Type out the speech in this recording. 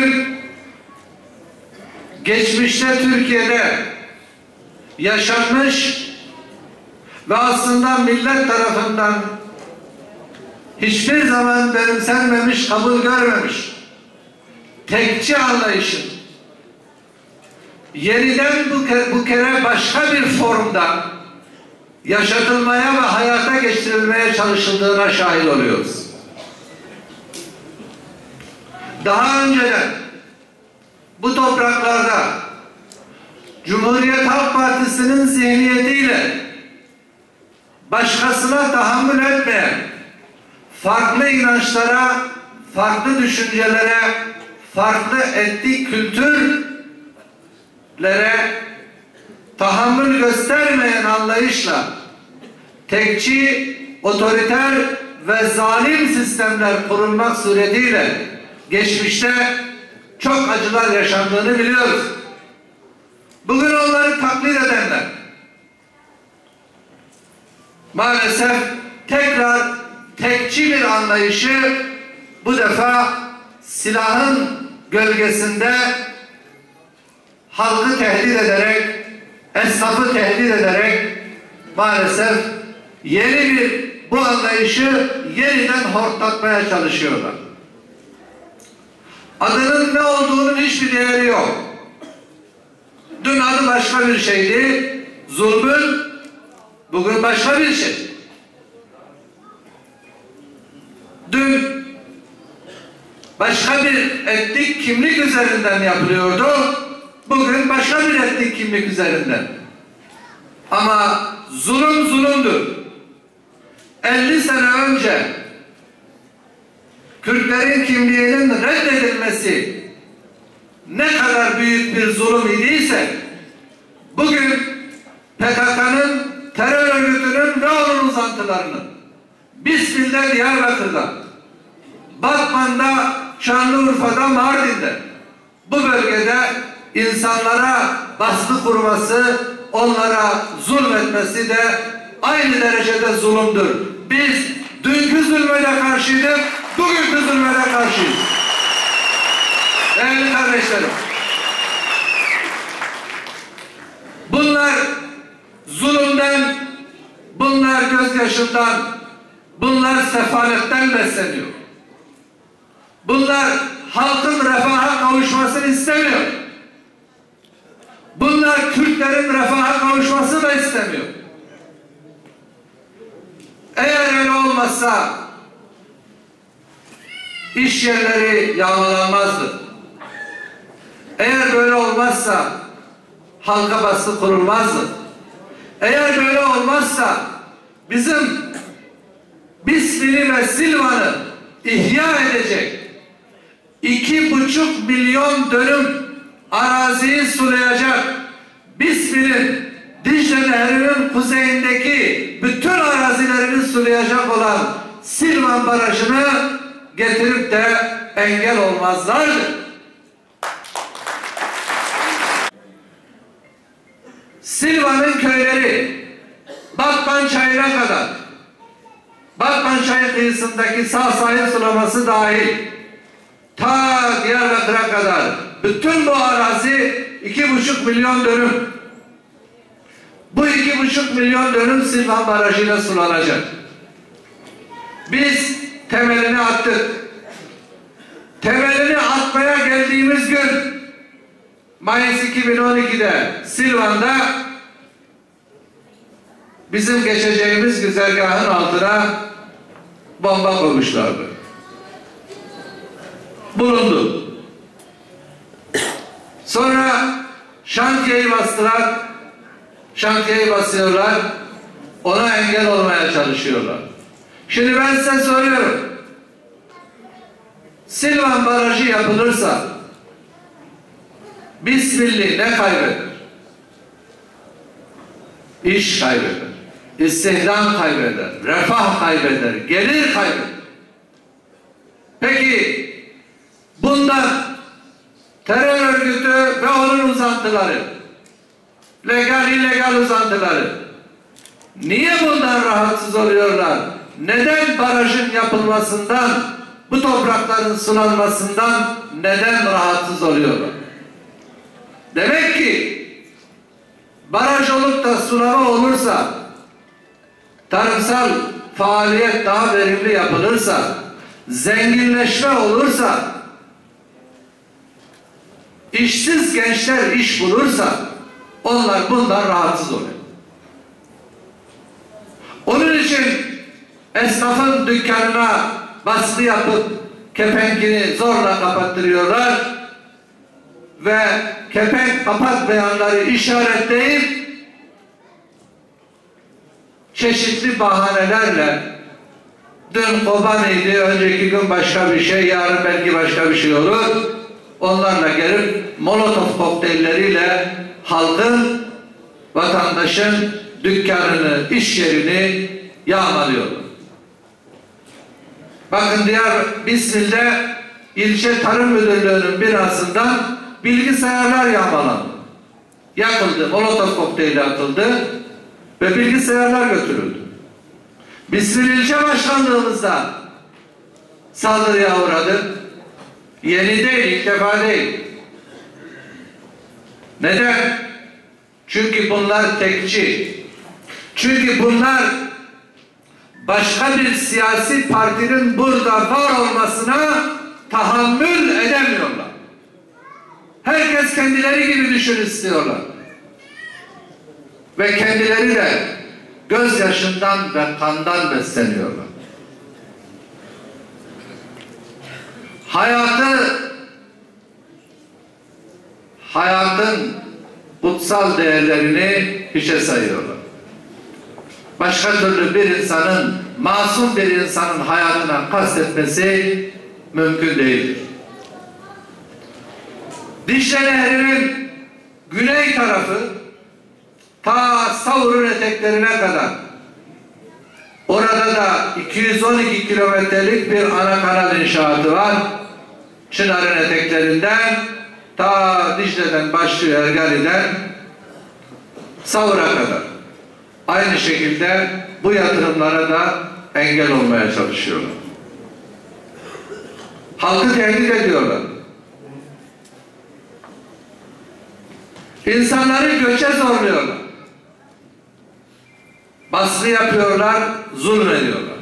bugün geçmişte Türkiye'de yaşanmış ve aslında millet tarafından hiçbir zaman benimsenmemiş, kabul görmemiş tekçi anlayışın yeniden bu kere başka bir formda yaşatılmaya ve hayata geçirilmeye çalışıldığına şahit oluyoruz. Daha önceden bu topraklarda Cumhuriyet Halk Partisi'nin zihniyetiyle başkasına tahammül etmeyen, farklı inançlara, farklı düşüncelere, farklı etnik kültürlere tahammül göstermeyen anlayışla tekçi, otoriter ve zalim sistemler kurulmak suretiyle geçmişte çok acılar yaşandığını biliyoruz. Bugün onları taklit edenler maalesef tekrar tekçi bir anlayışı bu defa silahın gölgesinde halkı tehdit ederek, esnafı tehdit ederek maalesef yeni bir bu anlayışı yeniden hortlatmaya çalışıyorlar. Adının ne olduğunun hiçbir değeri yok. Dün adı başka bir şeydi. Zulmün bugün başka bir şey. Dün başka bir etnik kimlik üzerinden yapılıyordu. Bugün başka bir etnik kimlik üzerinden. Ama zulüm zulümdür. 50 sene önce Kürtlerin kimliğinin reddedilmesi ne kadar büyük bir zulüm idiyse bugün PKK'nın, terör örgütünün ve onun uzantılarının Bismillah Diyarbakır'da, Batman'da, Şanlıurfa'da, Mardin'de bu bölgede insanlara baskı kurması, onlara zulmetmesi de aynı derecede zulümdür. Biz dünkü zulme de karşıydık, bugünkü zulme de karşıyız. Değerli kardeşlerim, bunlar zulümden, bunlar gözyaşından, bunlar sefaletten besleniyor. Bunlar halkın refaha kavuşmasını istemiyor. Bunlar Kürtlerin refaha kavuşmasını da istemiyor. Eğer öyle olmazsa iş yerleri yağmalanmazdı. Eğer böyle olmazsa halka baskı kurulmazdı. Eğer böyle olmazsa bizim Bismil'i ve Silvan'ı ihya edecek 2,5 milyon dönüm araziyi sulayacak Bismil'in Dicle Nehri'nin kuzeyindeki bütün arazilerini sulayacak olan Silvan Barajı'nı getirip de engel olmazlardı. Silvan'ın köyleri Batman Çayı'na kadar, Batman Çayı kıyısındaki sağ sahil sulaması dahil ta Diyarbakır'a kadar bütün bu arazi 2,5 milyon dönüm. Bu 2,5 milyon dönüm Silvan Barajı'yla sulanacak. Biz temelini attık. Temelini atmaya geldiğimiz gün Mayıs 2012'de Silvan'da bizim geçeceğimiz güzergahın altına bomba koymuşlardı. Bulundu. Sonra şantiyeyi bastılar. Şantiyeyi basıyorlar. Ona engel olmaya çalışıyorlar. Şimdi ben size soruyorum. Silvan Barajı yapılırsa Bismillah ne kaybeder? İş kaybeder. İstihdam kaybeder. Refah kaybeder. Gelir kaybeder. Peki bundan terör örgütü ve onun uzantıları, legal illegal uzantıları niye bundan rahatsız oluyorlar? Neden barajın yapılmasından, bu toprakların sulanmasından neden rahatsız oluyorlar? Demek ki baraj olup da sulama olursa, tarımsal faaliyet daha verimli yapılırsa, zenginleşme olursa, işsiz gençler iş bulursa, onlar bundan rahatsız oluyor. Onun için esnafın dükkanına baskı yapıp kepenkini zorla kapattırıyorlar ve kepenk kapatmayanları işaretleyip çeşitli bahanelerle dün Kobani'ydi, önceki gün başka bir şey, yarın belki başka bir şey olur. Onlarla gelip Molotov kokteylleriyle halkın, vatandaşın dükkanını, iş yerini yağmalıyorlar. Bakın Diyarbakır'da ilçe tarım müdürlüğünün binasından bilgisayarlar yağmalandı. Yakıldı, Molotov kokteyli atıldı ve bilgisayarlar götürüldü. Bismil ilçe başkanlığımızda saldırıya uğradı. Yeni değil, ilk defa değil. Neden? Çünkü bunlar tekçi. Çünkü bunlar başka bir siyasi partinin burada var olmasına tahammül edemiyorlar. Herkes kendileri gibi düşün istiyorlar. Ve kendileri de gözyaşından ve kandan besleniyorlar. Hayatın kutsal değerlerini hiçe sayıyorlar. Başka türlü bir insanın, masum bir insanın hayatına kastetmesi mümkün değildir. Dicle Nehri'nin güney tarafı ta Savur'un eteklerine kadar, orada da 212 kilometrelik bir ana kanal inşaatı var. Çınar'ın eteklerinden ta Dicle'den başlıyor, Ergani'den Savur'a kadar. Aynı şekilde bu yatırımlara da engel olmaya çalışıyorlar. Halkı tehdit ediyorlar. İnsanları göçe zorluyorlar. Baskı yapıyorlar, zulmediyorlar.